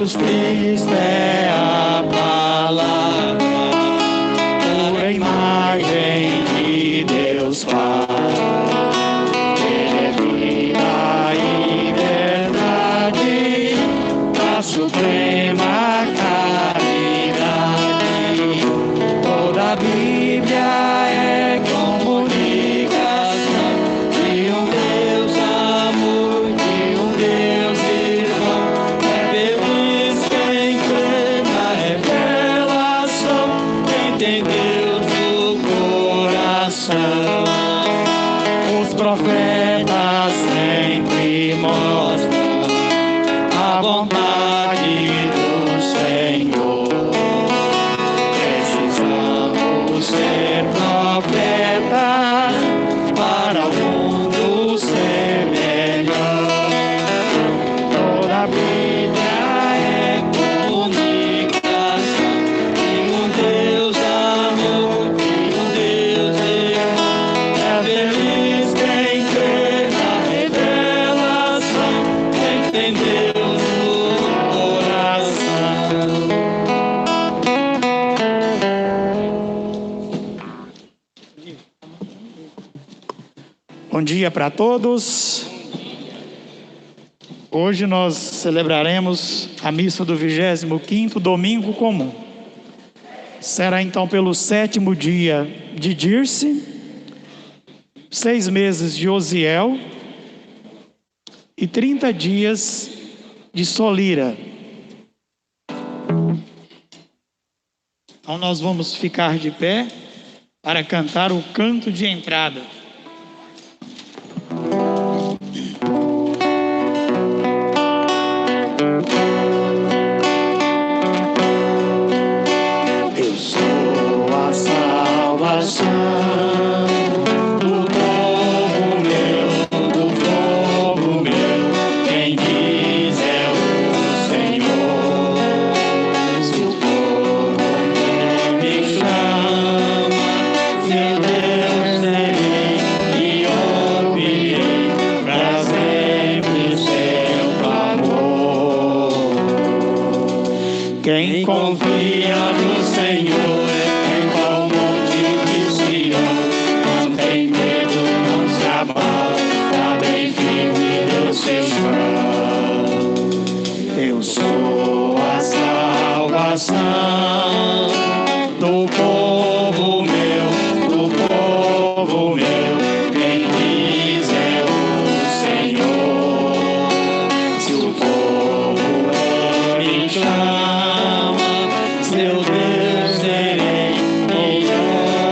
Cristo é a palavra, pura imagem de Deus Pai. Ele é vida e verdade, a suprema caridade. Toda a Bíblia é comunicação de um Deus amor, de um Deus irmão. É feliz quem crê na revelação, quem tem Deus no coração. Os profetas sempre mostram a vontade do Senhor. Precisamos ser profetas para o mundo ser melhor. Toda a Bíblia é comunicação de um Deus amor, de um Deus irmão. É feliz quem crê na revelação, quem tem Deus no coração. Bom dia para todos. Hoje nós celebraremos a missa do 25º domingo comum. Será então pelo 7º dia de Dirce, 6 meses de Osiel e 30 dias de Solira. Então nós vamos ficar de pé para cantar o canto de entrada. Eu sou a salvação do povo meu, quem diz é o Senhor. Se o povo me chama, meu Deus serei e ouvirei pra sempre seu clamor. Quem confia no Senhor é igual ao monte de Sião, não tem medo, não se abala, está bem firme no seu chão. Eu sou a salvação do povo meu, quem diz é o Senhor. Se o povo me chama, meu Deus serei e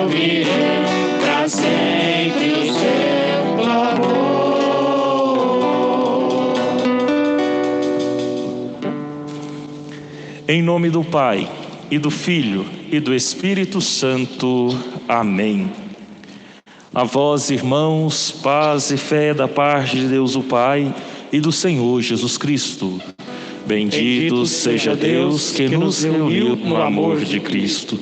ouvirei pra sempre o seu clamor. Em nome do Pai, e do Filho, e do Espírito Santo. Amém. A vós, irmãos, paz e fé da parte de Deus o Pai e do Senhor Jesus Cristo. Bendito seja Deus que nos reuniu no amor de Cristo.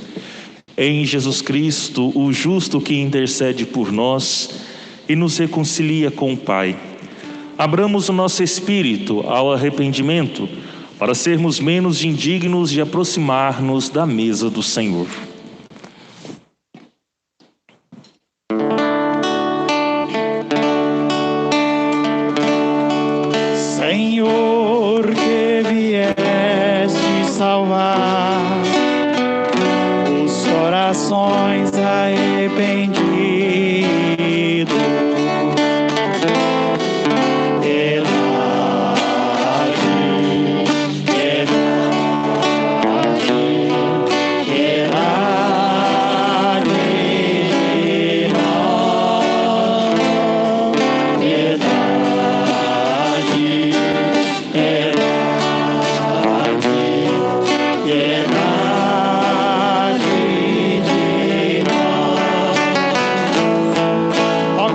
Em Jesus Cristo, o justo que intercede por nós e nos reconcilia com o Pai. Abramos o nosso espírito ao arrependimento, para sermos menos indignos de aproximar-nos da mesa do Senhor. Senhor, que vieste salvar os corações arrependidos,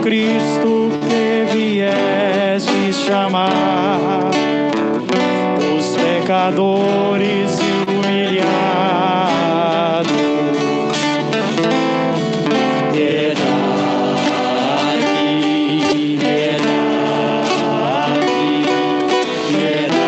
Cristo que vieste chamar os pecadores e humilhados. Piedade, piedade, piedade.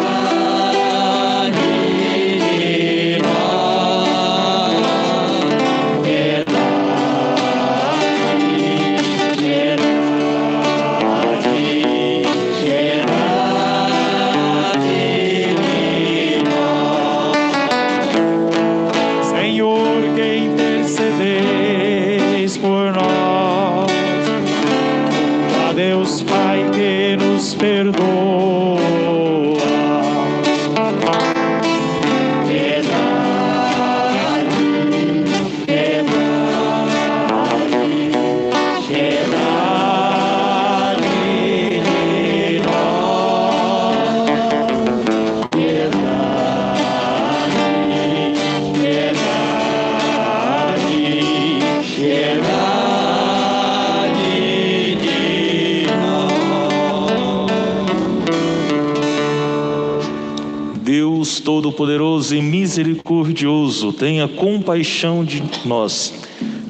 Todo-Poderoso e Misericordioso, tenha compaixão de nós,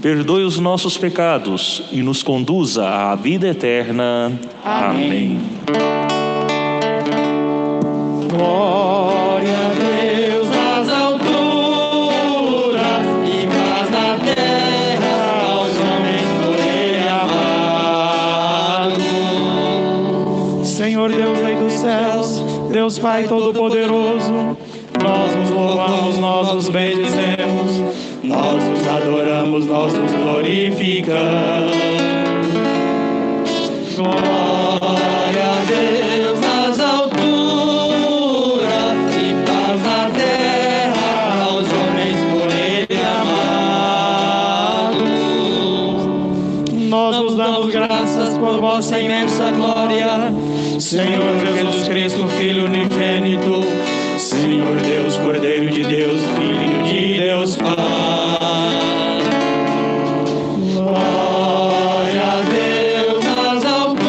perdoe os nossos pecados e nos conduza à vida eterna. Amém. Glória a Deus nas alturas e paz na terra aos homens por Ele amados. Senhor Deus, Rei dos céus, Deus Pai Todo-Poderoso, nós nos louvamos, nós nos bendizemos, nós nos adoramos, nós nos glorificamos. Glória a Deus nas alturas e paz na terra aos homens por Ele amados. Nós vos damos graças por vossa imensa glória, Senhor Jesus Cristo, Filho unigênito, Senhor Deus, Cordeiro de Deus, Filho de Deus Pai. Glória a Deus nas alturas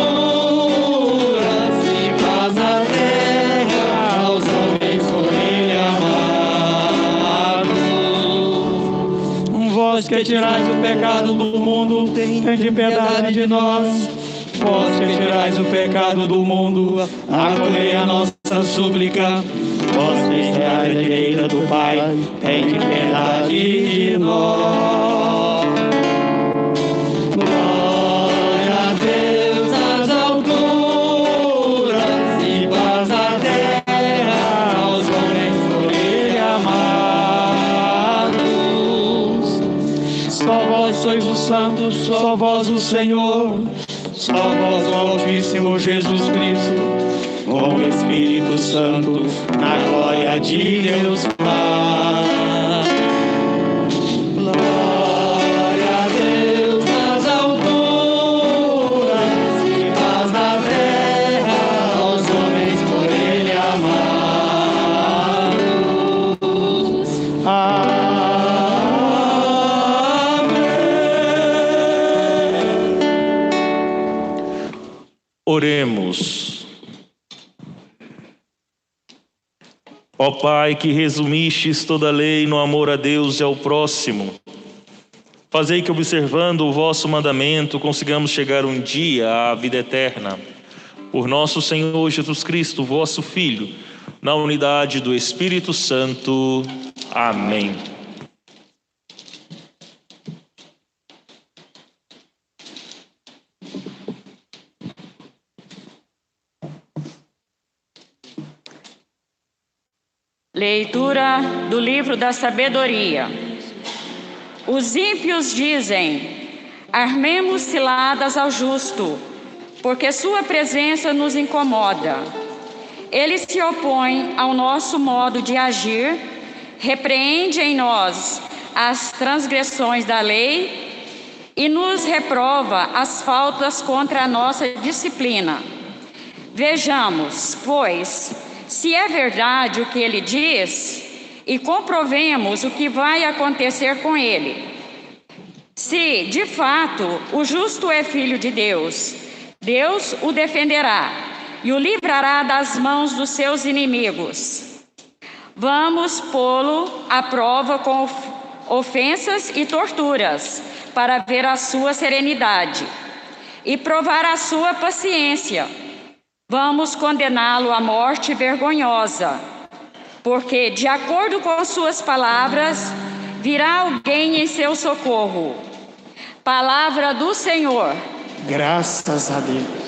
e paz na terra aos homens por Ele amados. Vós que tirais o pecado do mundo, tende piedade de nós. Vós que tirais o pecado do mundo, acolhei a nossa súplica. Vós que estáis à direita do Pai, tende piedade de nós. Glória a Deus nas alturas e paz na terra aos homens por Ele amados. Só vós sois os santos, só vós o Senhor, só vós o Altíssimo Jesus Cristo, com o Espírito Santo, na glória de Deus Pai. Glória a Deus nas alturas e paz na terra aos homens por Ele amados. Amém. Oremos. Ó Pai, que resumistes toda a lei no amor a Deus e ao próximo, fazei que, observando o vosso mandamento, consigamos chegar um dia à vida eterna. Por nosso Senhor Jesus Cristo, vosso Filho, na unidade do Espírito Santo. Amém. Leitura do livro da sabedoria. Os ímpios dizem: armemos ciladas ao justo, porque sua presença nos incomoda. Ele se opõe ao nosso modo de agir, repreende em nós as transgressões da lei e nos reprova as faltas contra a nossa disciplina. Vejamos, pois, se é verdade o que ele diz, e comprovemos o que vai acontecer com ele. Se, de fato, o justo é filho de Deus, Deus o defenderá e o livrará das mãos dos seus inimigos. Vamos pô-lo à prova com ofensas e torturas, para ver a sua serenidade e provar a sua paciência. Vamos condená-lo à morte vergonhosa, porque, de acordo com suas palavras, virá alguém em seu socorro. Palavra do Senhor. Graças a Deus.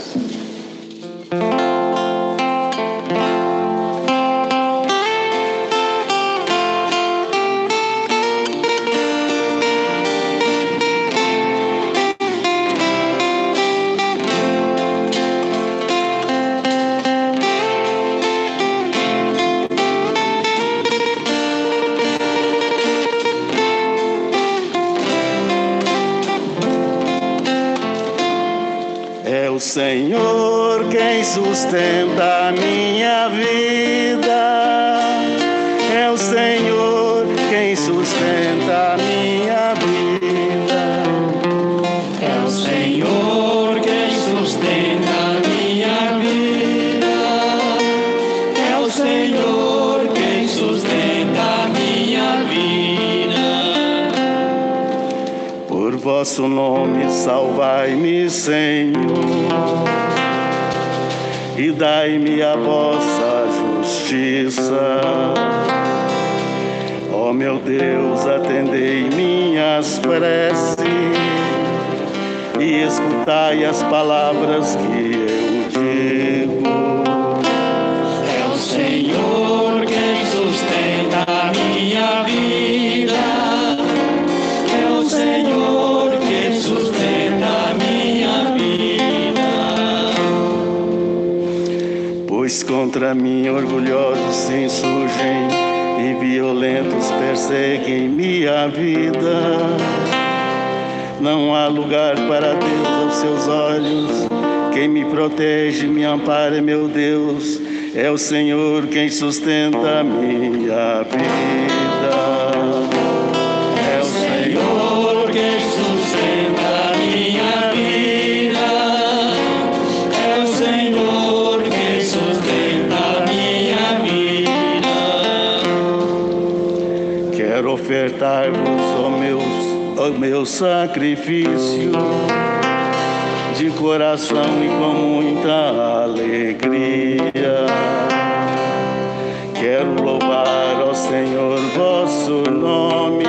O Senhor quem sustenta a minha vida, é o Senhor quem sustenta a minha vida, é o Senhor quem sustenta a minha vida, é o Senhor quem sustenta vosso nome, salvai-me, Senhor, e dai-me a vossa justiça. Ó meu Deus, atendei minhas preces e escutai as palavras que eu digo. É o Senhor quem sustenta a minha vida. É o Senhor quem sustenta a minha vida. Pois contra mim orgulhosos se insurgem e violentos perseguem minha vida. Não há lugar para Deus aos seus olhos. Quem me protege, me ampara, é meu Deus. É o Senhor quem sustenta a minha vida. É o Senhor quem sustenta a minha vida. É o Senhor quem sustenta a minha vida. Quero ofertar-vos, ó meu sacrifício, de coração e com muita alegria. Quero louvar ao Senhor vosso nome,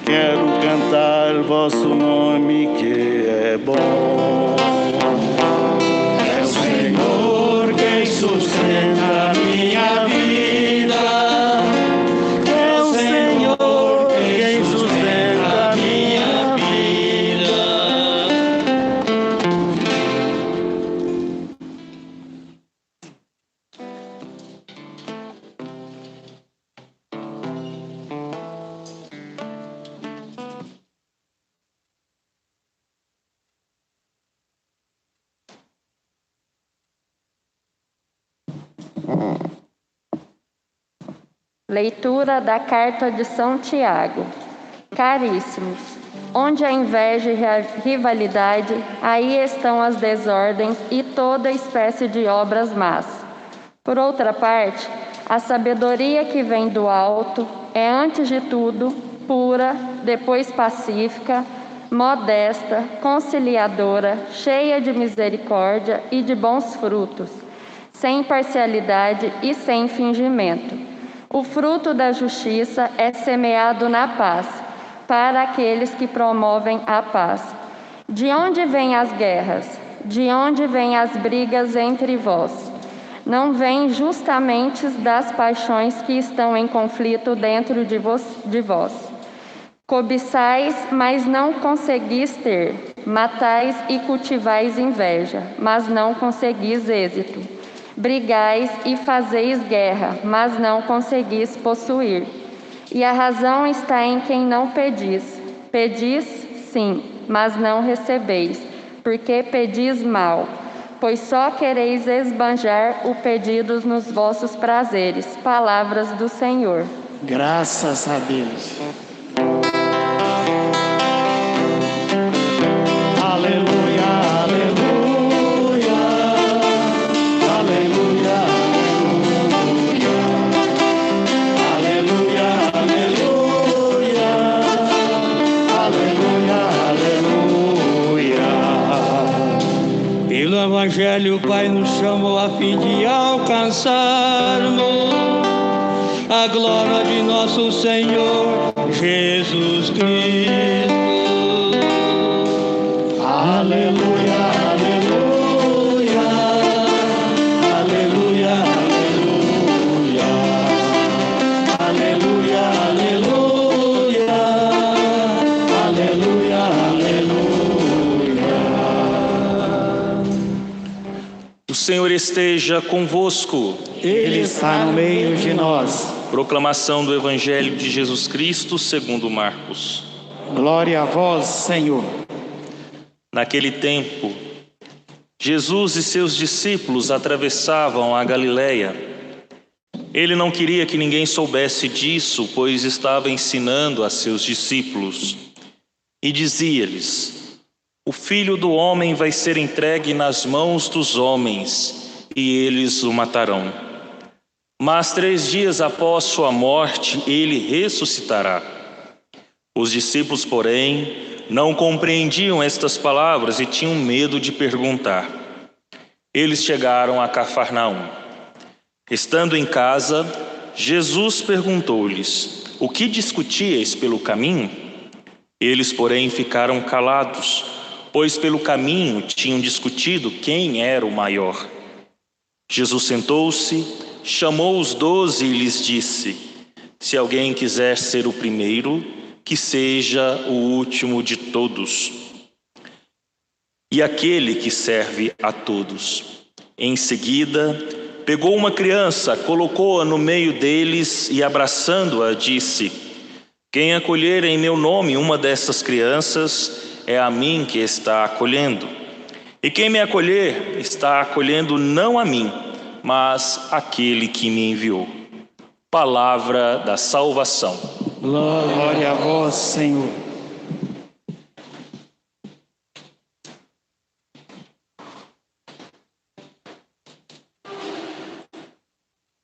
quero cantar vosso nome que é bom. É o Senhor quem sustenta a minha vida. É o Senhor quem sustenta a minha vida. Leitura da Carta de São Tiago. Caríssimos, onde a inveja e a rivalidade, aí estão as desordens e toda espécie de obras más. Por outra parte, a sabedoria que vem do alto é, antes de tudo, pura, depois pacífica, modesta, conciliadora, cheia de misericórdia e de bons frutos, sem parcialidade e sem fingimento. O fruto da justiça é semeado na paz, para aqueles que promovem a paz. De onde vêm as guerras? De onde vêm as brigas entre vós? Não vêm justamente das paixões que estão em conflito dentro de vós. Cobiçais, mas não conseguis ter. Matais e cultivais inveja, mas não conseguis êxito. Brigais e fazeis guerra, mas não conseguis possuir. E a razão está em quem não pedis. Pedis, sim, mas não recebeis, porque pedis mal, pois só quereis esbanjar o pedido nos vossos prazeres. Palavras do Senhor. Graças a Deus. Aleluia, aleluia, aleluia, aleluia, aleluia, aleluia, aleluia. Pelo Evangelho, o Pai nos chamou a fim de alcançarmos a glória de nosso Senhor Jesus Cristo. Aleluia, aleluia, aleluia, aleluia, aleluia, aleluia, aleluia, aleluia. O Senhor esteja convosco. Ele está no meio de nós. Proclamação do Evangelho de Jesus Cristo segundo Marcos. Glória a vós, Senhor. Naquele tempo, Jesus e seus discípulos atravessavam a Galileia. Ele não queria que ninguém soubesse disso, pois estava ensinando a seus discípulos. E dizia-lhes: o Filho do Homem vai ser entregue nas mãos dos homens, e eles o matarão. Mas 3 dias após sua morte, ele ressuscitará. Os discípulos, porém, não compreendiam estas palavras e tinham medo de perguntar. Eles chegaram a Cafarnaum. Estando em casa, Jesus perguntou-lhes: o que discutíeis pelo caminho? Eles, porém, ficaram calados, pois pelo caminho tinham discutido quem era o maior. Jesus sentou-se, chamou os 12 e lhes disse: se alguém quiser ser o primeiro, que seja o último de todos e aquele que serve a todos. Em seguida, pegou uma criança, colocou-a no meio deles e, abraçando-a, disse: quem acolher em meu nome uma dessas crianças, é a mim que está acolhendo. E quem me acolher, está acolhendo não a mim, mas aquele que me enviou. Palavra da salvação. Glória a vós, Senhor.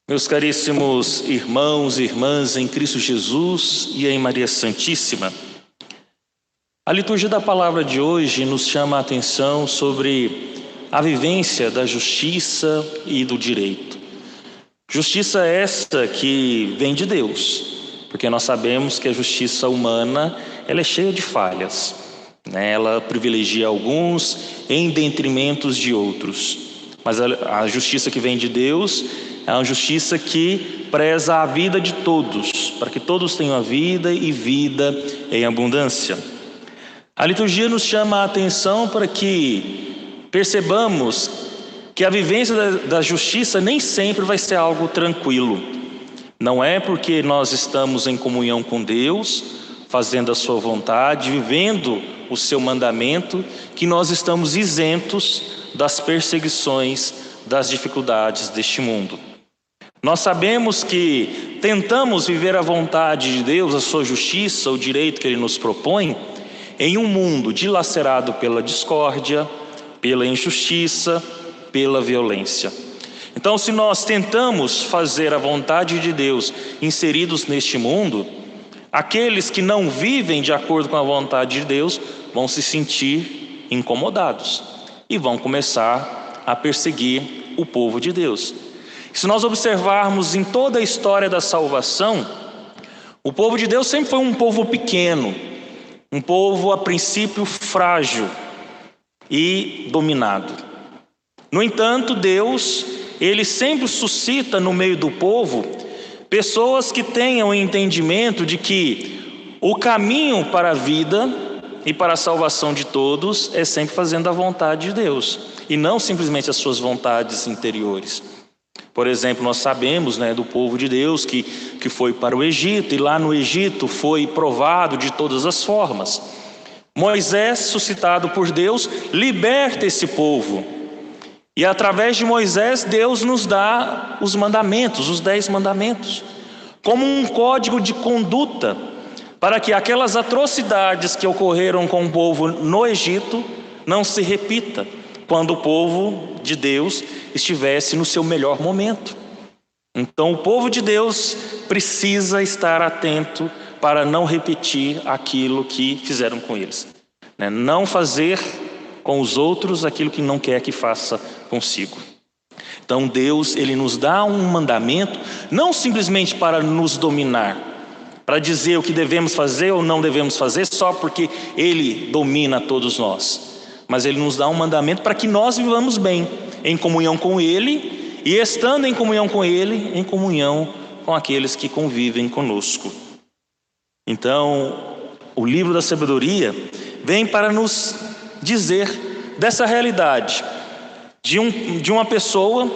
Meus caríssimos irmãos e irmãs em Cristo Jesus e em Maria Santíssima, a liturgia da palavra de hoje nos chama a atenção sobre a vivência da justiça e do direito. Justiça esta que vem de Deus, porque nós sabemos que a justiça humana ela é cheia de falhas, né? Ela privilegia alguns em detrimento de outros. Mas a justiça que vem de Deus é uma justiça que preza a vida de todos, para que todos tenham a vida e vida em abundância. A liturgia nos chama a atenção para que percebamos que a vivência da justiça nem sempre vai ser algo tranquilo. Não é porque nós estamos em comunhão com Deus, fazendo a sua vontade, vivendo o seu mandamento, que nós estamos isentos das perseguições, das dificuldades deste mundo. Nós sabemos que tentamos viver a vontade de Deus, a sua justiça, o direito que Ele nos propõe, em um mundo dilacerado pela discórdia, pela injustiça, pela violência. Então, se nós tentamos fazer a vontade de Deus inseridos neste mundo, aqueles que não vivem de acordo com a vontade de Deus vão se sentir incomodados e vão começar a perseguir o povo de Deus. Se nós observarmos em toda a história da salvação, o povo de Deus sempre foi um povo pequeno, um povo a princípio frágil e dominado. No entanto, Deus, Ele sempre suscita no meio do povo pessoas que tenham o entendimento de que o caminho para a vida e para a salvação de todos é sempre fazendo a vontade de Deus e não simplesmente as suas vontades interiores. Por exemplo, nós sabemos, do povo de Deus que foi para o Egito, e lá no Egito foi provado de todas as formas. Moisés, suscitado por Deus, liberta esse povo. E através de Moisés, Deus nos dá os mandamentos, os 10 mandamentos, como um código de conduta, para que aquelas atrocidades que ocorreram com o povo no Egito não se repita quando o povo de Deus estivesse no seu melhor momento. Então o povo de Deus precisa estar atento para não repetir aquilo que fizeram com eles, não fazer com os outros aquilo que não quer que faça consigo. Então Deus, Ele nos dá um mandamento, não simplesmente para nos dominar, para dizer o que devemos fazer ou não devemos fazer só porque Ele domina todos nós, mas Ele nos dá um mandamento para que nós vivamos bem, em comunhão com Ele, e estando em comunhão com Ele, em comunhão com aqueles que convivem conosco. Então, o livro da sabedoria vem para nos dizer dessa realidade, de uma pessoa,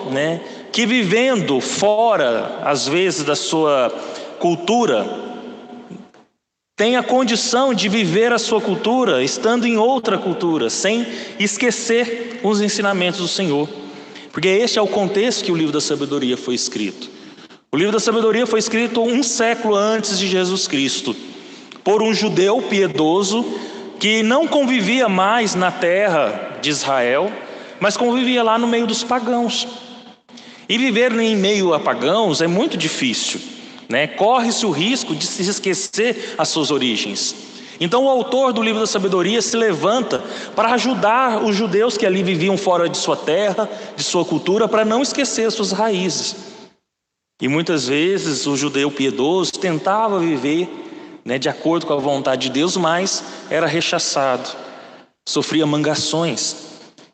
que vivendo fora, às vezes, da sua cultura, tem a condição de viver a sua cultura estando em outra cultura, sem esquecer os ensinamentos do Senhor. Porque este é o contexto que o livro da sabedoria foi escrito. O livro da sabedoria foi escrito 1 século antes de Jesus Cristo, por um judeu piedoso que não convivia mais na terra de Israel, mas convivia lá no meio dos pagãos. E viver em meio a pagãos é muito difícil. Corre-se o risco de se esquecer as suas origens. Então o autor do livro da sabedoria se levanta para ajudar os judeus que ali viviam fora de sua terra, de sua cultura, para não esquecer as suas raízes. E muitas vezes o judeu piedoso tentava viver, de acordo com a vontade de Deus, mas era rechaçado, sofria mangações.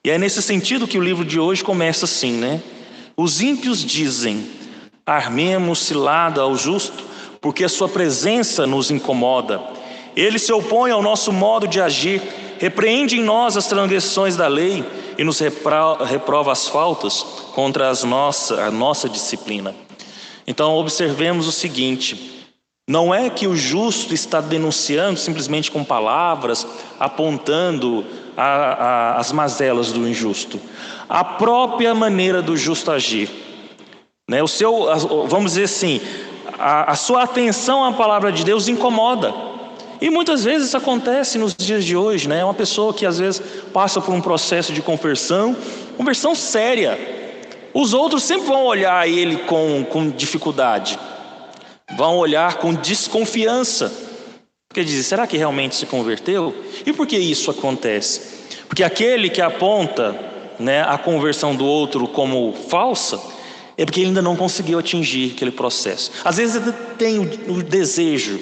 E é nesse sentido que o livro de hoje começa assim, Os ímpios dizem: armemos cilada ao justo, porque a sua presença nos incomoda. Ele se opõe ao nosso modo de agir, repreende em nós as transgressões da lei e nos reprova as faltas contra a nossa disciplina. Então observemos o seguinte: não é que o justo está denunciando simplesmente com palavras, apontando as mazelas do injusto. A própria maneira do justo agir, vamos dizer assim, a sua atenção à palavra de Deus incomoda. E muitas vezes isso acontece nos dias de hoje, É uma pessoa que às vezes passa por um processo de conversão séria. Os outros sempre vão olhar ele com dificuldade, vão olhar com desconfiança, porque dizem: será que realmente se converteu? E por que isso acontece? Porque aquele que aponta a conversão do outro como falsa, é porque ele ainda não conseguiu atingir aquele processo. Às vezes ele tem o desejo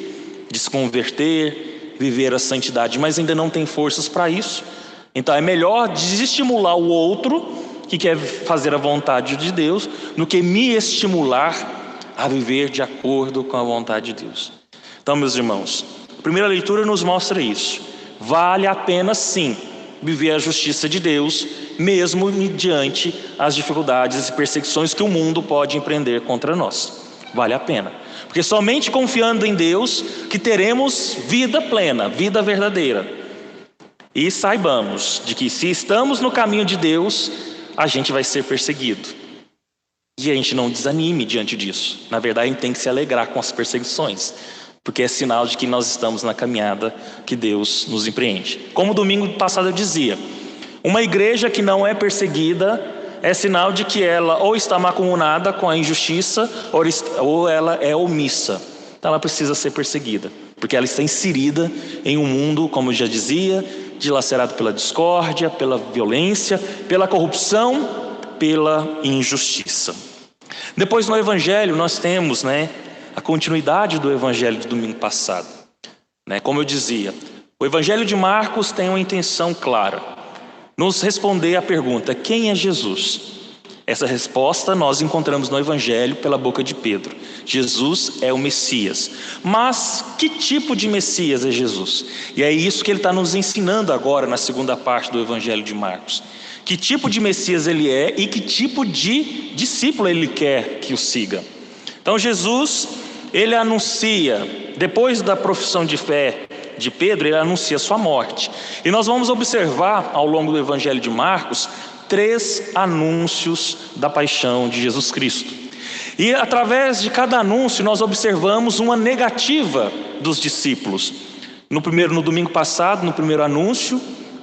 de se converter, viver a santidade, mas ainda não tem forças para isso. Então é melhor desestimular o outro que quer fazer a vontade de Deus do que me estimular a viver de acordo com a vontade de Deus. Então, meus irmãos, a primeira leitura nos mostra isso. Vale a pena sim viver a justiça de Deus, mesmo diante as dificuldades e perseguições que o mundo pode empreender contra nós. Vale a pena, porque somente confiando em Deus que teremos vida plena, vida verdadeira. E saibamos de que se estamos no caminho de Deus, a gente vai ser perseguido. E a gente não desanime diante disso. Na verdade, a gente tem que se alegrar com as perseguições, porque é sinal de que nós estamos na caminhada que Deus nos empreende. Como domingo passado eu dizia, uma igreja que não é perseguida é sinal de que ela ou está macumunada com a injustiça, ou ela é omissa. Então ela precisa ser perseguida, porque ela está inserida em um mundo, como eu já dizia, dilacerado pela discórdia, pela violência, pela corrupção, pela injustiça. Depois no Evangelho nós temos a continuidade do Evangelho do domingo passado. Como eu dizia, o Evangelho de Marcos tem uma intenção clara: nos responder à pergunta: quem é Jesus? Essa resposta nós encontramos no Evangelho pela boca de Pedro. Jesus é o Messias. Mas que tipo de Messias é Jesus? E é isso que ele está nos ensinando agora na segunda parte do Evangelho de Marcos. Que tipo de Messias ele é e que tipo de discípulo ele quer que o siga. Então Jesus, ele anuncia, depois da profissão de fé de Pedro, ele anuncia sua morte. E nós vamos observar ao longo do Evangelho de Marcos 3 anúncios da paixão de Jesus Cristo. E através de cada anúncio nós observamos uma negativa dos discípulos. No domingo passado, no primeiro anúncio,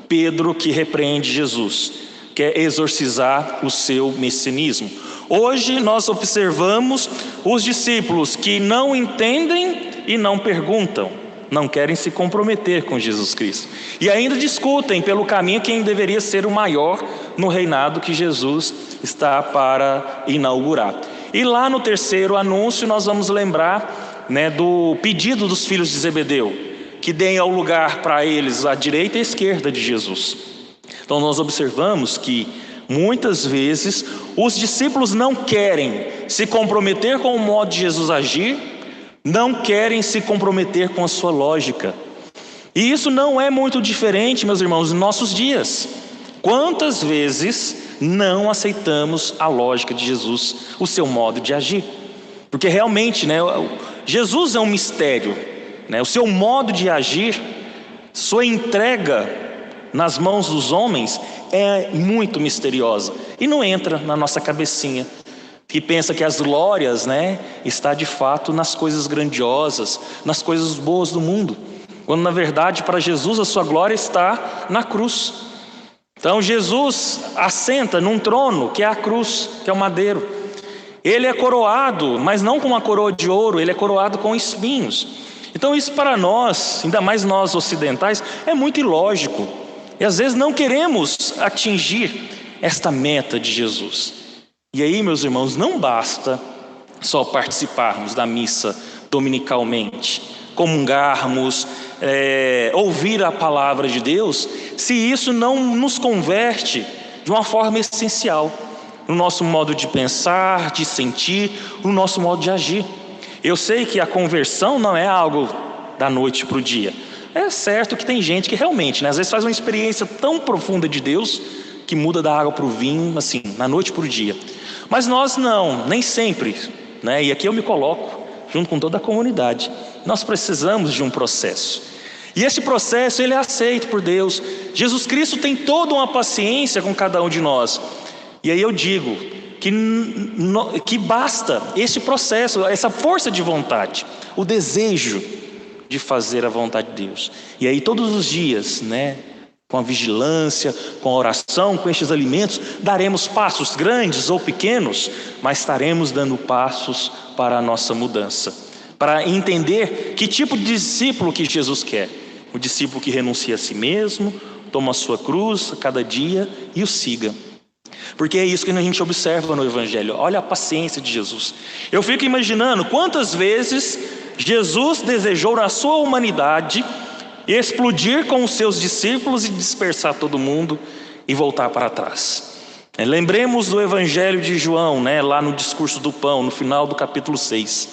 Pedro que repreende Jesus, quer exorcizar o seu messianismo. Hoje nós observamos os discípulos que não entendem e não perguntam, não querem se comprometer com Jesus Cristo. E ainda discutem pelo caminho quem deveria ser o maior no reinado que Jesus está para inaugurar. E lá no terceiro anúncio nós vamos lembrar do pedido dos filhos de Zebedeu, que deem ao lugar para eles a direita e a esquerda de Jesus. Então nós observamos que muitas vezes os discípulos não querem se comprometer com o modo de Jesus agir, não querem se comprometer com a sua lógica. E isso não é muito diferente, meus irmãos, nos nossos dias. Quantas vezes não aceitamos a lógica de Jesus, o seu modo de agir? Porque realmente, Jesus é um mistério, o seu modo de agir, sua entrega nas mãos dos homens é muito misteriosa e não entra na nossa cabecinha, que pensa que as glórias está de fato nas coisas grandiosas, nas coisas boas do mundo, quando na verdade para Jesus a sua glória está na cruz. Então Jesus assenta num trono que é a cruz, que é o madeiro. Ele é coroado, mas não com uma coroa de ouro, ele é coroado com espinhos. Então isso para nós, ainda mais nós ocidentais, é muito ilógico. E às vezes não queremos atingir esta meta de Jesus. E aí, meus irmãos, não basta só participarmos da missa dominicalmente, comungarmos, ouvir a palavra de Deus, se isso não nos converte de uma forma essencial no nosso modo de pensar, de sentir, no nosso modo de agir. Eu sei que a conversão não é algo da noite para o dia. É certo que tem gente que realmente, às vezes faz uma experiência tão profunda de Deus que muda da água para o vinho, assim, na noite para o dia. Mas nós não, nem sempre, né? E aqui eu me coloco junto com toda a comunidade. Nós precisamos de um processo. E esse processo, ele é aceito por Deus. Jesus Cristo tem toda uma paciência com cada um de nós. E aí eu digo que basta esse processo, essa força de vontade, o desejo de fazer a vontade de Deus. E aí todos os dias, né, com a vigilância, com a oração, com estes alimentos, daremos passos grandes ou pequenos, mas estaremos dando passos para a nossa mudança, para entender que tipo de discípulo que Jesus quer. O discípulo que renuncia a si mesmo, toma a sua cruz a cada dia e o siga. Porque é isso que a gente observa no Evangelho. Olha a paciência de Jesus. Eu fico imaginando quantas vezes Jesus desejou na sua humanidade explodir com os seus discípulos e dispersar todo mundo e voltar para trás. Lembremos do Evangelho de João, né, lá no discurso do pão, no final do capítulo 6.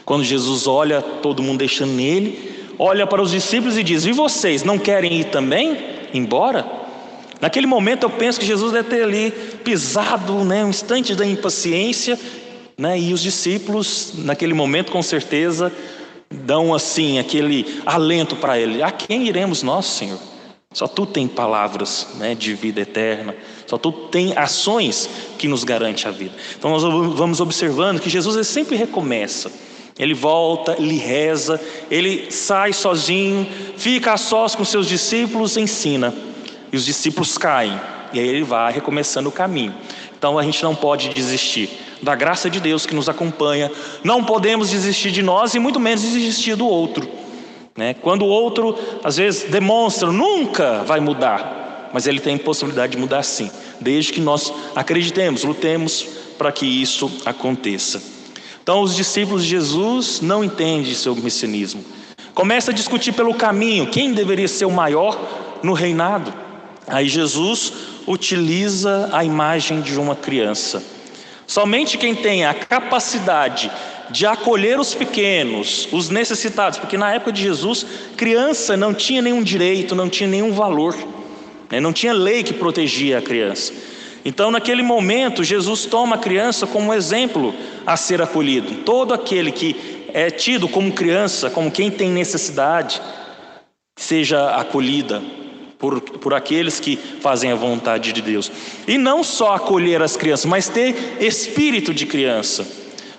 Quando Jesus olha todo mundo deixando nele, olha para os discípulos e diz: e vocês não querem ir também embora? Naquele momento eu penso que Jesus deve ter ali pisado, né, um instante da impaciência, né, e os discípulos naquele momento com certeza dão assim aquele alento para ele: a quem iremos nós, Senhor? Só tu tem palavras, né, de vida eterna, só tu tem ações que nos garante a vida. Então nós vamos observando que Jesus ele sempre recomeça. Ele volta, ele reza, ele sai sozinho, fica a sós com seus discípulos, ensina. E os discípulos caem, e aí ele vai recomeçando o caminho. Então a gente não pode desistir da graça de Deus que nos acompanha. Não podemos desistir de nós e muito menos desistir do outro, né? Quando o outro às vezes demonstra nunca vai mudar, mas ele tem possibilidade de mudar sim, desde que nós acreditemos, lutemos para que isso aconteça. Então os discípulos de Jesus não entendem seu messianismo. Começa a discutir pelo caminho quem deveria ser o maior no reinado. Aí Jesus utiliza a imagem de uma criança. Somente quem tem a capacidade de acolher os pequenos, os necessitados, porque na época de Jesus, criança não tinha nenhum direito, não tinha nenhum valor, né? Não tinha lei que protegia a criança. Então naquele momento Jesus toma a criança como exemplo a ser acolhido. Todo aquele que é tido como criança, como quem tem necessidade, seja acolhida por aqueles que fazem a vontade de Deus. E não só acolher as crianças, mas ter espírito de criança.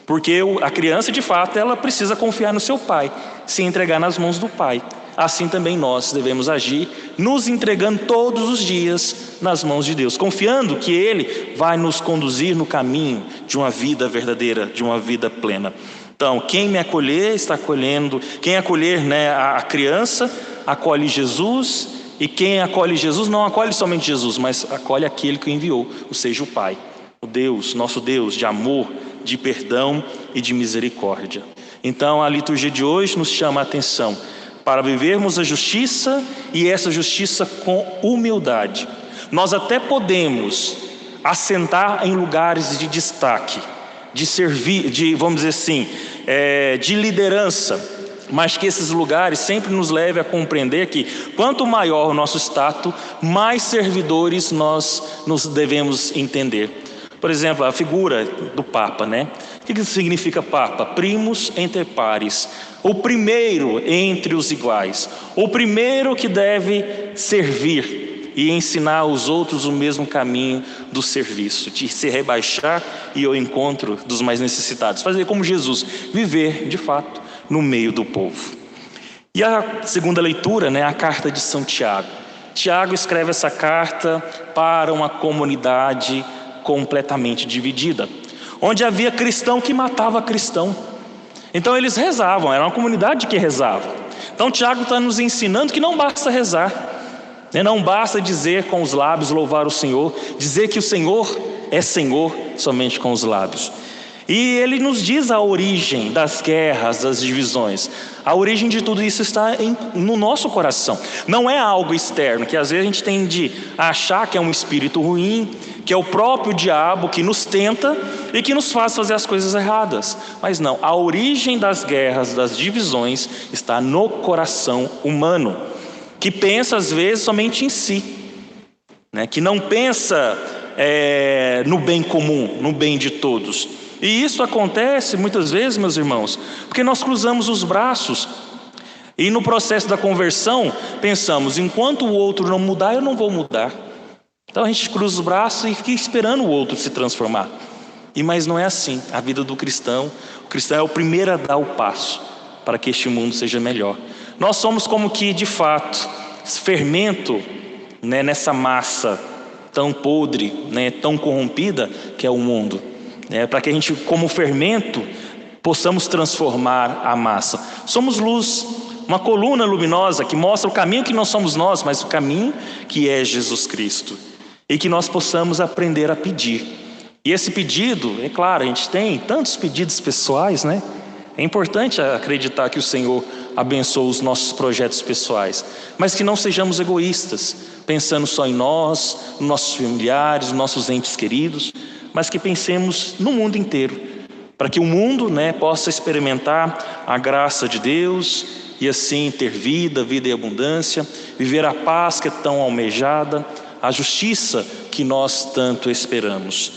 Porque a criança de fato ela precisa confiar no seu pai, se entregar nas mãos do pai. Assim também nós devemos agir, nos entregando todos os dias nas mãos de Deus, confiando que Ele vai nos conduzir no caminho de uma vida verdadeira, de uma vida plena. Então quem me acolher está acolhendo, quem acolher, né, a criança acolhe Jesus. E quem acolhe Jesus não acolhe somente Jesus, mas acolhe aquele que o enviou, ou seja, o Pai, o Deus, nosso Deus de amor, de perdão e de misericórdia. Então a liturgia de hoje nos chama a atenção para vivermos a justiça e essa justiça com humildade. Nós até podemos assentar em lugares de destaque, de servir, vamos dizer assim, de liderança, mas que esses lugares sempre nos levem a compreender que quanto maior o nosso status, mais servidores nós nos devemos entender. Por exemplo, a figura do Papa, né? O que significa Papa? Primus inter pares, o primeiro entre os iguais, o primeiro que deve servir e ensinar aos outros o mesmo caminho do serviço, de se rebaixar e ir ao encontro dos mais necessitados, fazer como Jesus, viver de fato no meio do povo. E a segunda leitura, né, a carta de São Tiago. Tiago escreve essa carta para uma comunidade completamente dividida, onde havia cristão que matava cristão. Então eles rezavam, era uma comunidade que rezava. Então Tiago está nos ensinando que não basta rezar, né? Não basta dizer com os lábios louvar o Senhor, dizer que o Senhor é Senhor somente com os lábios. E ele nos diz a origem das guerras, das divisões. A origem de tudo isso está no nosso coração. Não é algo externo, que às vezes a gente tende a achar que é um espírito ruim, que é o próprio diabo que nos tenta e que nos faz fazer as coisas erradas. Mas não, a origem das guerras, das divisões, está no coração humano, que pensa às vezes somente em si, né? Que não pensa no bem comum, no bem de todos. E isso acontece muitas vezes, meus irmãos, porque nós cruzamos os braços e no processo da conversão pensamos, enquanto o outro não mudar, eu não vou mudar. Então a gente cruza os braços e fica esperando o outro se transformar. Mas não é assim. A vida do cristão, o cristão é o primeiro a dar o passo para que este mundo seja melhor. Nós somos como que, de fato, fermento, né, nessa massa tão podre, né, tão corrompida que é o mundo. Para que a gente, como fermento, possamos transformar a massa. Somos luz, uma coluna luminosa que mostra o caminho que não somos nós, mas o caminho que é Jesus Cristo. E que nós possamos aprender a pedir. E esse pedido, é claro, a gente tem tantos pedidos pessoais, né? É importante acreditar que o Senhor abençoa os nossos projetos pessoais, mas que não sejamos egoístas, pensando só em nós, nos nossos familiares, nos nossos entes queridos, mas que pensemos no mundo inteiro, para que o mundo, né, possa experimentar a graça de Deus e assim ter vida e abundância, viver a paz que é tão almejada, a justiça que nós tanto esperamos.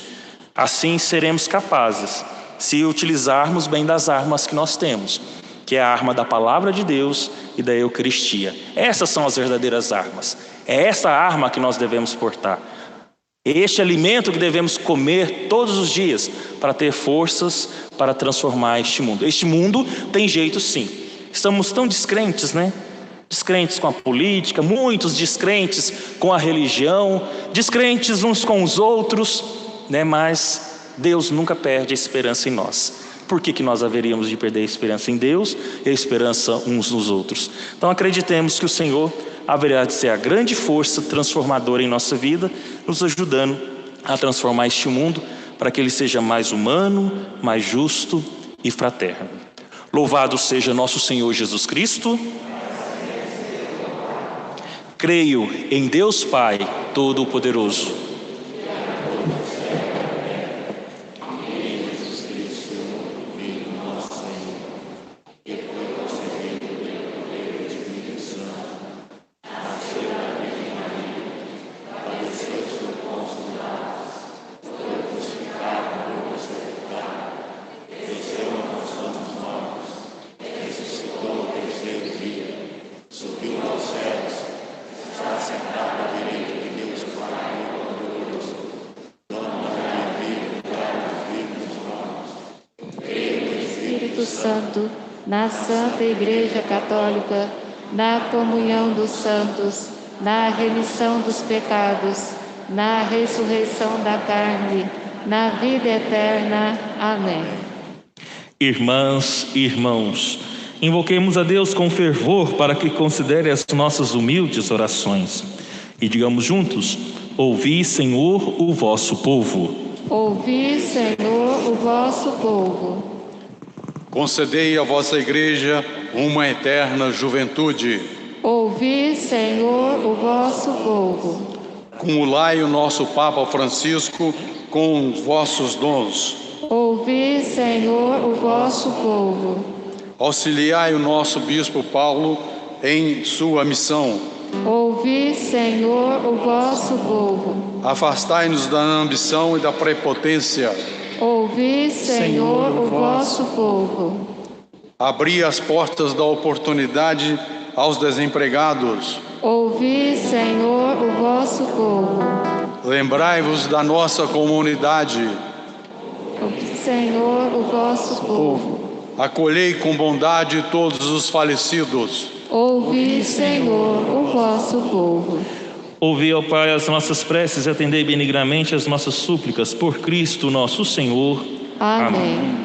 Assim seremos capazes, se utilizarmos bem das armas que nós temos, que é a arma da palavra de Deus e da Eucaristia. Essas são as verdadeiras armas. É essa arma que nós devemos portar. Este alimento que devemos comer todos os dias para ter forças para transformar este mundo. Este mundo tem jeito sim. Estamos tão descrentes, né? Descrentes com a política, muitos descrentes com a religião, descrentes uns com os outros, né? Mas Deus nunca perde a esperança em nós. Por que nós haveríamos de perder a esperança em Deus e a esperança uns nos outros? Então acreditemos que o Senhor haverá de ser a grande força transformadora em nossa vida, nos ajudando a transformar este mundo para que ele seja mais humano, mais justo e fraterno. Louvado seja nosso Senhor Jesus Cristo. Creio em Deus Pai Todo-Poderoso, Santo, na Santa Igreja Católica, na comunhão dos santos, na remissão dos pecados, na ressurreição da carne, na vida eterna. Amém. Irmãs e irmãos, invoquemos a Deus com fervor para que considere as nossas humildes orações. E digamos juntos: ouvi, Senhor, o vosso povo. Ouvi, Senhor, o vosso povo. Concedei à vossa Igreja uma eterna juventude. Ouvi, Senhor, o vosso povo. Cumulai o nosso Papa Francisco com os vossos dons. Ouvi, Senhor, o vosso povo. Auxiliai o nosso Bispo Paulo em sua missão. Ouvi, Senhor, o vosso povo. Afastai-nos da ambição e da prepotência. Ouvi, Senhor, o vosso povo. Abri as portas da oportunidade aos desempregados. Ouvi, Senhor, o vosso povo. Lembrai-vos da nossa comunidade. Ouvi, Senhor, o vosso povo. Acolhei com bondade todos os falecidos. Ouvi, Senhor, o vosso povo. Ouvi, ó Pai, as nossas preces e atendei benignamente as nossas súplicas por Cristo nosso Senhor. Amém.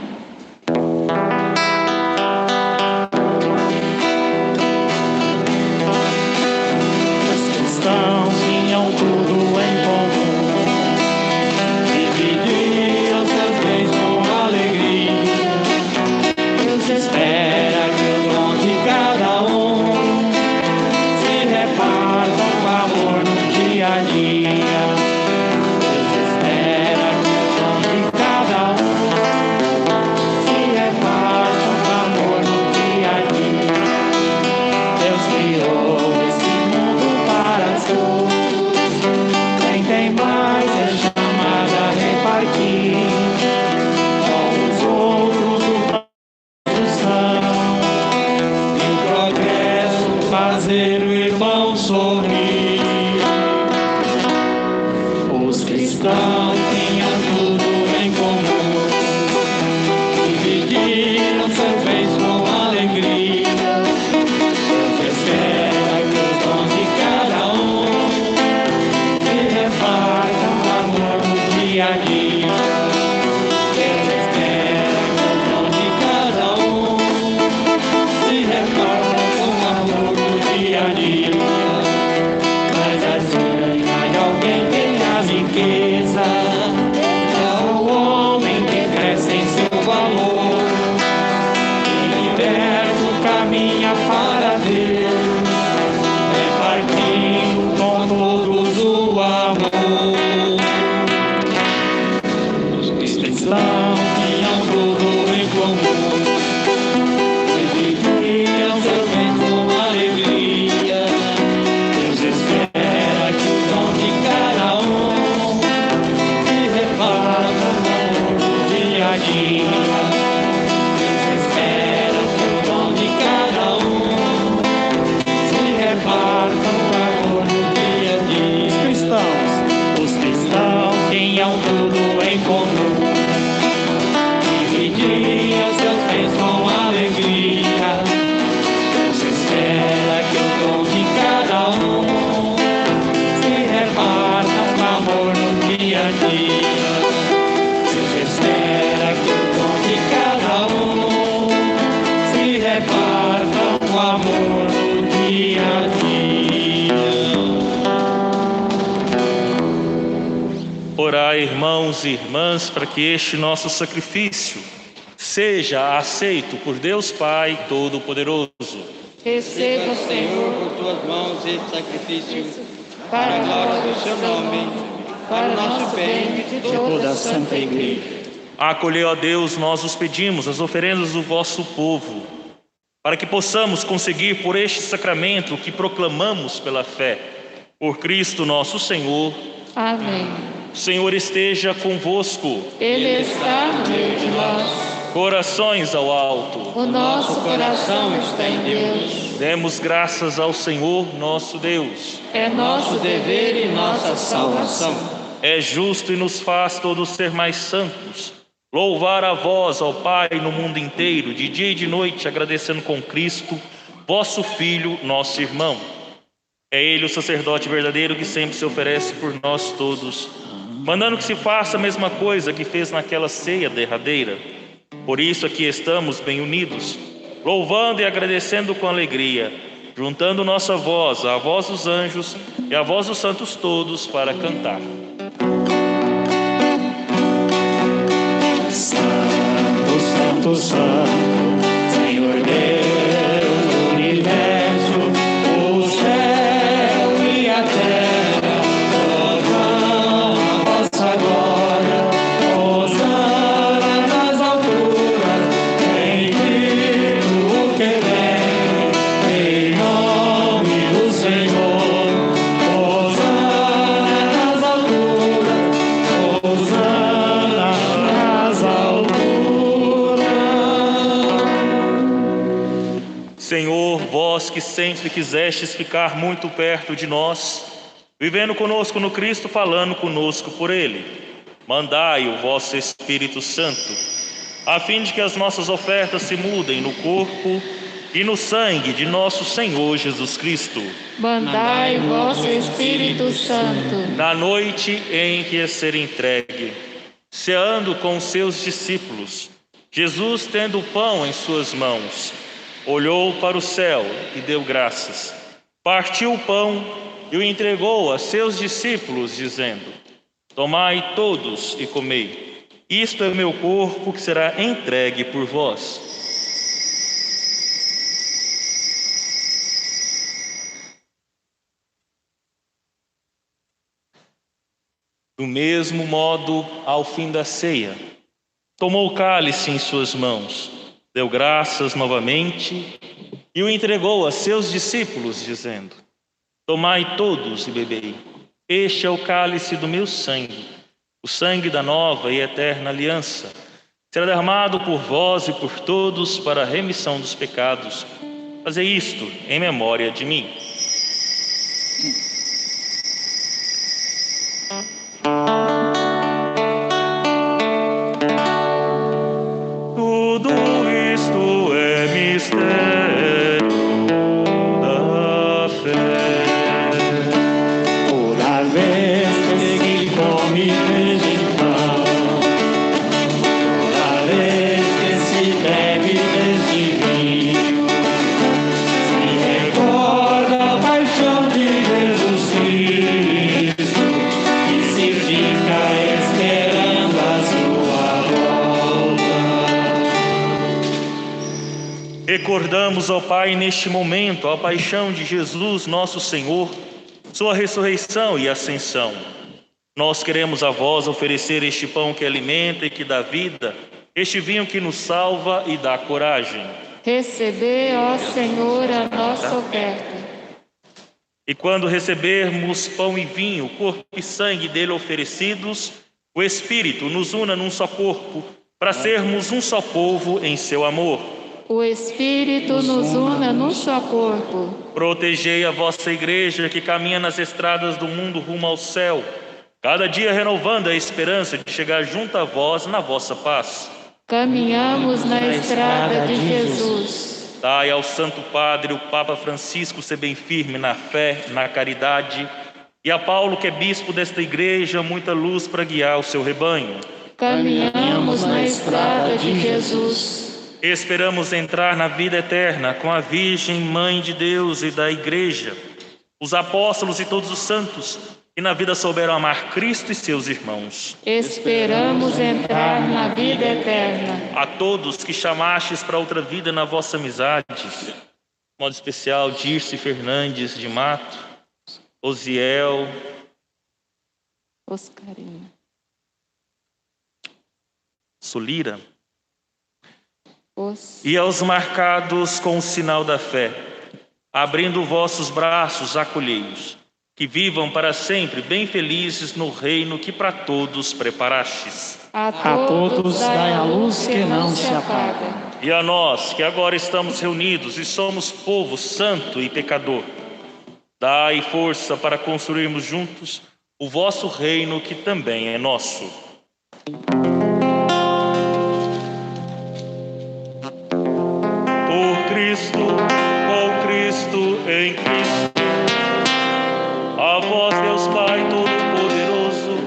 farta o amor do dia a dia. Orai, irmãos e irmãs, para que este nosso sacrifício seja aceito por Deus Pai Todo-Poderoso. Receba, Senhor, Senhor, por tuas mãos esse sacrifício, para para a glória glória do seu nome, para o nosso bem e de toda a Santa Igreja. Acolhei, ó Deus, nós os pedimos, as oferendas do vosso povo, para que possamos conseguir por este sacramento que proclamamos pela fé. Por Cristo nosso Senhor. Amém. O Senhor esteja convosco. Ele está no meio de nós. Corações ao alto. O nosso coração está em Deus. Demos graças ao Senhor nosso Deus. É nosso dever e nossa salvação. É justo e nos faz todos ser mais santos. Louvar a vós, ó Pai, no mundo inteiro, de dia e de noite, agradecendo com Cristo, vosso Filho, nosso irmão. É Ele o sacerdote verdadeiro que sempre se oferece por nós todos, mandando que se faça a mesma coisa que fez naquela ceia derradeira. Por isso aqui estamos bem unidos, louvando e agradecendo com alegria, juntando nossa voz à voz dos anjos e à voz dos santos todos para cantar. Santo, Santo, Santo, Senhor Deus do universo, o céu e a terra louvam a vossa glória. Hosana nas alturas, bendito o que vem, em nome do Senhor. Hosana nas alturas, Hosana nas alturas. Senhor, vós que sempre quisestes ficar muito perto de nós, vivendo conosco no Cristo, falando conosco por Ele, mandai o vosso Espírito Santo, a fim de que as nossas ofertas se mudem no corpo e no sangue de nosso Senhor Jesus Cristo. Mandai vosso Espírito Santo. Na noite em que é ser entregue, ceando com seus discípulos, Jesus, tendo o pão em suas mãos, olhou para o céu e deu graças. Partiu o pão e o entregou a seus discípulos, dizendo: tomai todos e comei. Isto é o meu corpo que será entregue por vós. Do mesmo modo, ao fim da ceia, tomou o cálice em suas mãos, deu graças novamente e o entregou a seus discípulos, dizendo: tomai todos e bebei. Este é o cálice do meu sangue, o sangue da nova e eterna aliança. Será derramado por vós e por todos para a remissão dos pecados. Fazei isto em memória de mim. Tudo isto é mistério da fé. Toda vez que come vegetal, toda vez que se bebe deste vinho, se recorda a paixão de Jesus Cristo, e se fica esperando a sua volta. Recordamos, ó Pai, neste momento, a paixão de Jesus, nosso Senhor, sua ressurreição e ascensão. Nós queremos a vós oferecer este pão que alimenta e que dá vida, este vinho que nos salva e dá coragem. Recebei, ó Senhor, a nossa oferta. E quando recebermos pão e vinho, corpo e sangue dele oferecidos, o Espírito nos una num só corpo, para sermos um só povo em seu amor. O Espírito nos una num só corpo. Protegei a vossa igreja que caminha nas estradas do mundo rumo ao céu, cada dia renovando a esperança de chegar junto a vós na vossa paz. Caminhamos na estrada de Jesus. Dai ao Santo Padre, o Papa Francisco, ser bem firme na fé, na caridade, e a Paulo, que é bispo desta igreja, muita luz para guiar o seu rebanho. Caminhamos na estrada de Jesus. Esperamos entrar na vida eterna com a Virgem Mãe de Deus e da Igreja, os apóstolos e todos os santos, que na vida souberam amar Cristo e seus irmãos. Esperamos entrar na vida eterna. A todos que chamastes para outra vida na vossa amizade, de modo especial, Dirce Fernandes de Mato, Osiel, Oscarina, Solira, e aos marcados com o sinal da fé, abrindo vossos braços, acolhei-os, que vivam para sempre bem felizes no reino que para todos preparastes. A todos dai a luz que não se apaga. E a nós, que agora estamos reunidos e somos povo santo e pecador, dai força para construirmos juntos o vosso reino que também é nosso. Por Cristo, com Cristo, em Cristo, a vós, Deus Pai Todo-Poderoso,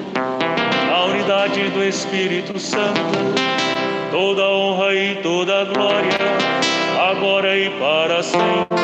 na unidade do Espírito Santo, toda honra e toda glória, agora e para sempre.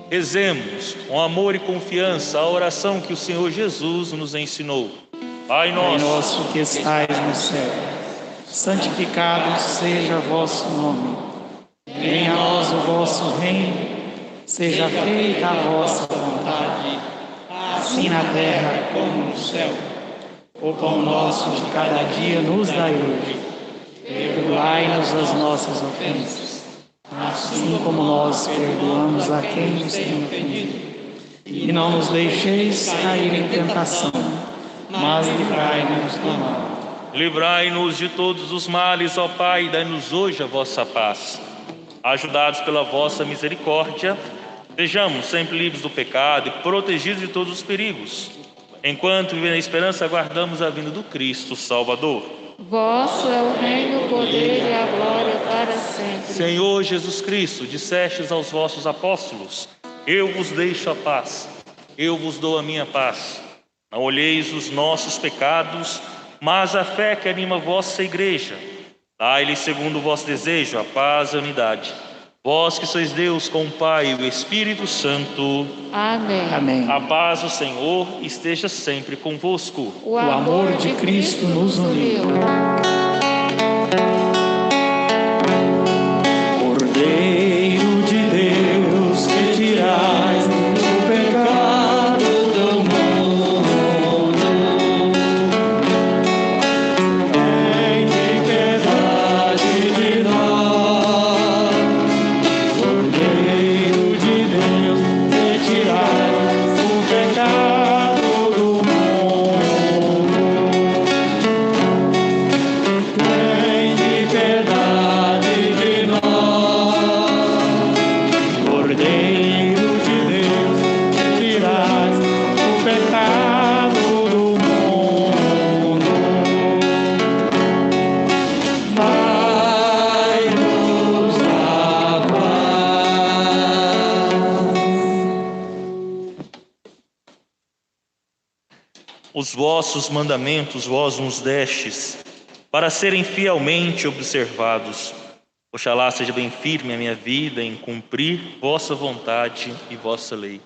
Rezemos com amor e confiança a oração que o Senhor Jesus nos ensinou. Pai nosso que estais no céu, santificado seja o vosso nome. Venha a nós o vosso reino, seja feita a vossa vontade, assim na terra como no céu. O pão nosso de cada dia nos dai hoje. Perdoai-nos as nossas ofensas, assim como nós perdoamos a quem nos tem ofendido. E não nos deixeis cair em tentação, mas livrai-nos do mal. Livrai-nos de todos os males, ó Pai, dai-nos hoje a vossa paz. Ajudados pela vossa misericórdia, sejamos sempre livres do pecado e protegidos de todos os perigos, enquanto vivendo na esperança aguardamos a vinda do Cristo Salvador. Vosso é o reino, o poder e a glória para sempre. Senhor Jesus Cristo, dissestes aos vossos apóstolos: eu vos deixo a paz, eu vos dou a minha paz. Não olheis os nossos pecados, mas a fé que anima a vossa igreja. Dai-lhe segundo o vosso desejo a paz e a unidade. Vós que sois Deus com o Pai e o Espírito Santo. Amém. Amém. A paz do Senhor esteja sempre convosco. O amor de Cristo nos uniu. Cordeiro de Deus, que tirais o pecado do mundo, tende piedade de nós. Cordeiro de Deus, que tirais o pecado do mundo, tende piedade de nós. Cordeiro de Deus, que tirais o pecado do mundo, dai-nos a paz. Os vossos mandamentos vós nos destes, para serem fielmente observados. Oxalá seja bem firme a minha vida em cumprir vossa vontade e vossa lei.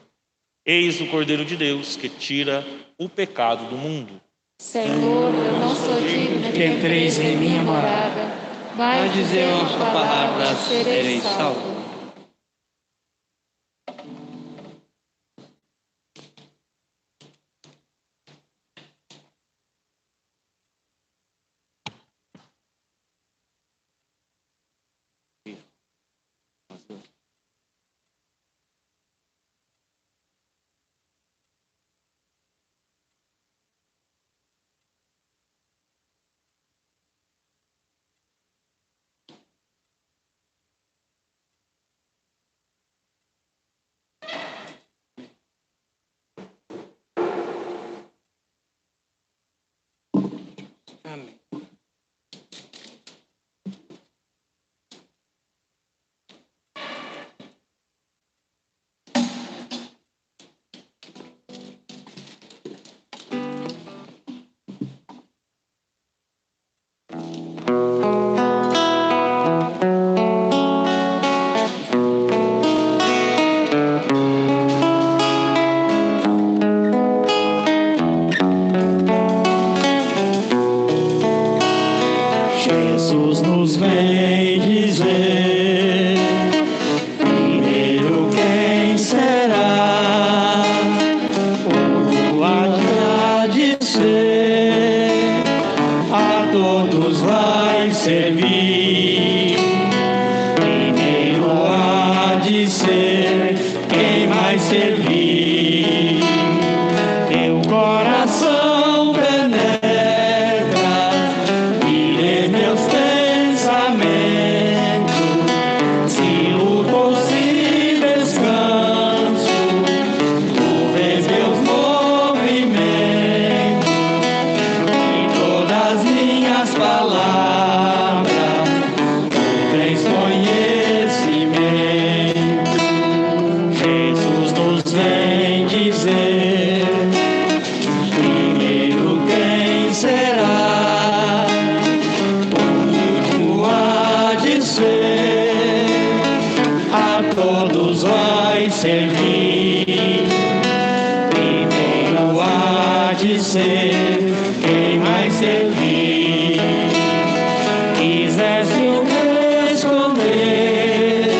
Eis o Cordeiro de Deus, que tira o pecado do mundo. Senhor, eu não sou digno Que entreis em minha morada, vai dizer uma palavra, serei salvo. Amém. Jesus nos vem dizer, primeiro quem será, o há de ser, a todos vai servir. Primeiro há de ser quem vai servir. Teu coração penetra meus pensamentos, se luto, se descanso, tu vês meus movimentos e todas minhas palavras, tu tens conhecimento. Jesus nos vem dizer, primeiro quem será, a todos vai servir. Primeiro há de ser quem vai servir. Quiseste me esconder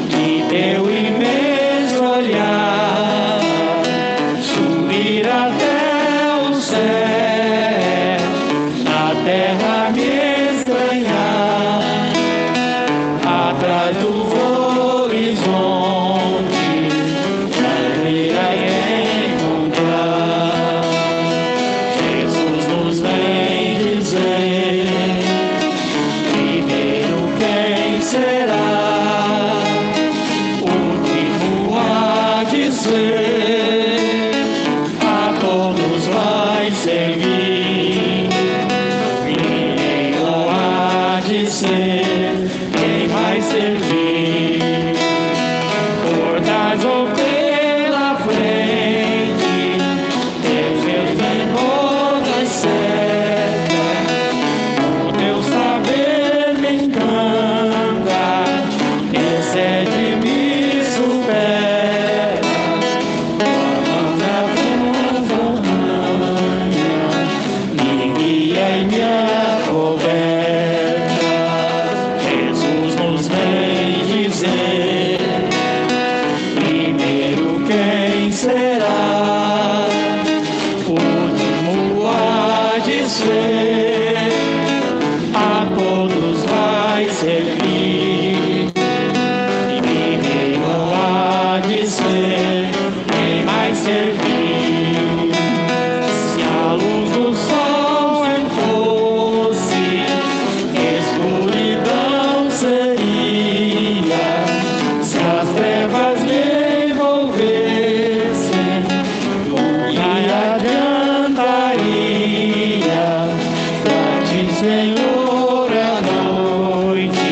de teu imenso olhar, subir até o céu, na terra me estranhar. Atrás do horizonte, irei encontrar. Jesus nos vem dizer, primeiro quem será, último há de ser, a todos vai servir. Primeiro há de ser quem vai servir. Por trás ou pela frente, Deus vem todas certas. O teu saber me encanta, excede-me, supera. Tua mão transformada, me guia e me acoberta. Jesus nos vem dizer, primeiro quem será, último há de ser, a todos vai servir. Primeiro há de ser quem vai servir. Se a luz do sol fosse, escuridão seria. Se as trevas me envolvessem, nada adiantaria. Pra ti, Senhor, a noite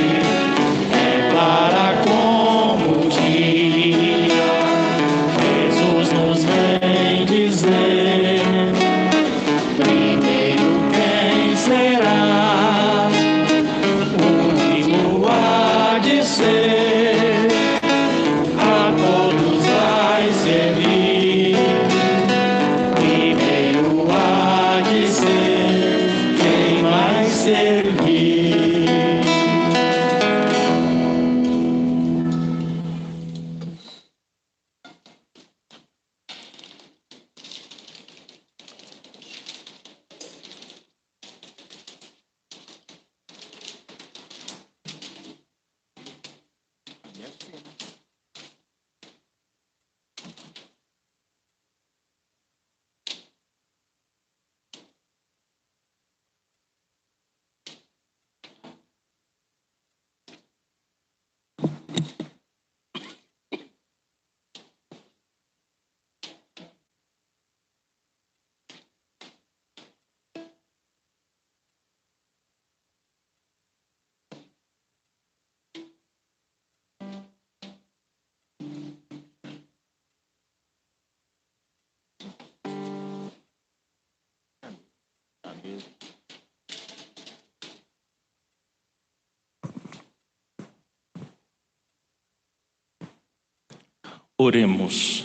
Oremos.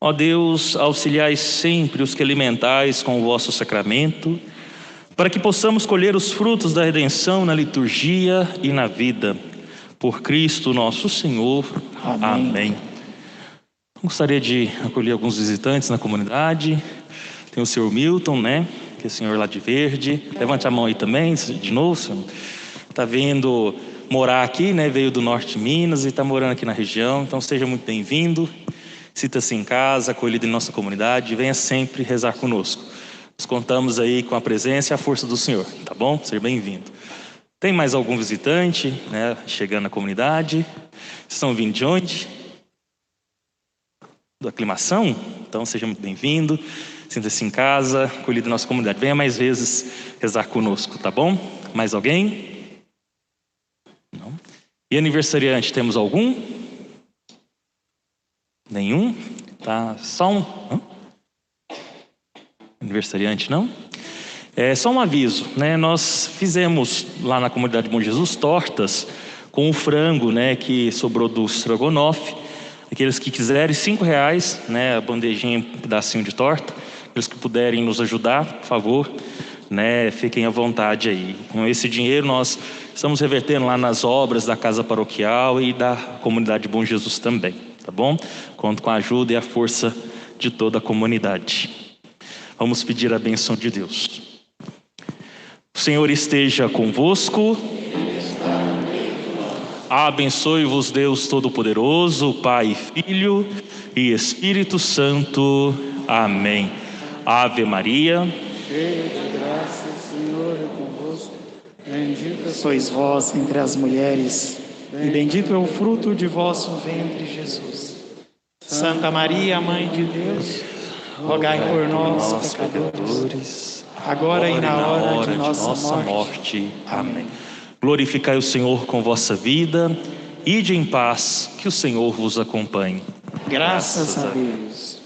Ó Deus, auxiliai sempre os que alimentais com o vosso sacramento, para que possamos colher os frutos da redenção na liturgia e na vida. Por Cristo nosso Senhor. Amém. Gostaria de acolher alguns visitantes na comunidade. Tem o senhor Milton, né? Que é o senhor lá de verde. Levante a mão aí também, de novo, senhor. Está vindo morar aqui, né? Veio do norte de Minas e está morando aqui na região. Então seja muito bem-vindo. Sinta-se em casa, acolhido em nossa comunidade. Venha sempre rezar conosco. Nós contamos aí com a presença e a força do Senhor, tá bom? Seja bem-vindo. Tem mais algum visitante, né? Chegando na comunidade. Vocês estão vindo de onde? Da Aclimação? Então seja muito bem-vindo. Sinta-se em casa, acolhido em nossa comunidade. Venha mais vezes rezar conosco, tá bom? Mais alguém? Não. E aniversariante, temos algum? Nenhum? Tá, só um? Não? Aniversariante, não? É só um aviso, né? Nós fizemos lá na comunidade Bom Jesus tortas com o frango, né? Que sobrou do estrogonofe. Aqueles que quiserem, R$5, né? A bandejinha, um pedacinho de torta. Aqueles que puderem nos ajudar, por favor, né? Fiquem à vontade aí. Com esse dinheiro nós estamos revertendo lá nas obras da casa paroquial e da comunidade Bom Jesus também, tá bom? Conto com a ajuda e a força de toda a comunidade. Vamos pedir a bênção de Deus. O Senhor esteja convosco. Abençoe-vos Deus Todo-Poderoso, Pai, Filho e Espírito Santo. Amém. Ave Maria. Cheia de graça, o Senhor é convosco. Bendita sois vós entre as mulheres, e bendito é o fruto de vosso ventre, Jesus. Santa Maria, Mãe de Deus, rogai por nós, pecadores, agora e na hora de nossa morte. Amém. Glorificai o Senhor com vossa vida, ide em paz, que o Senhor vos acompanhe. Graças a Deus.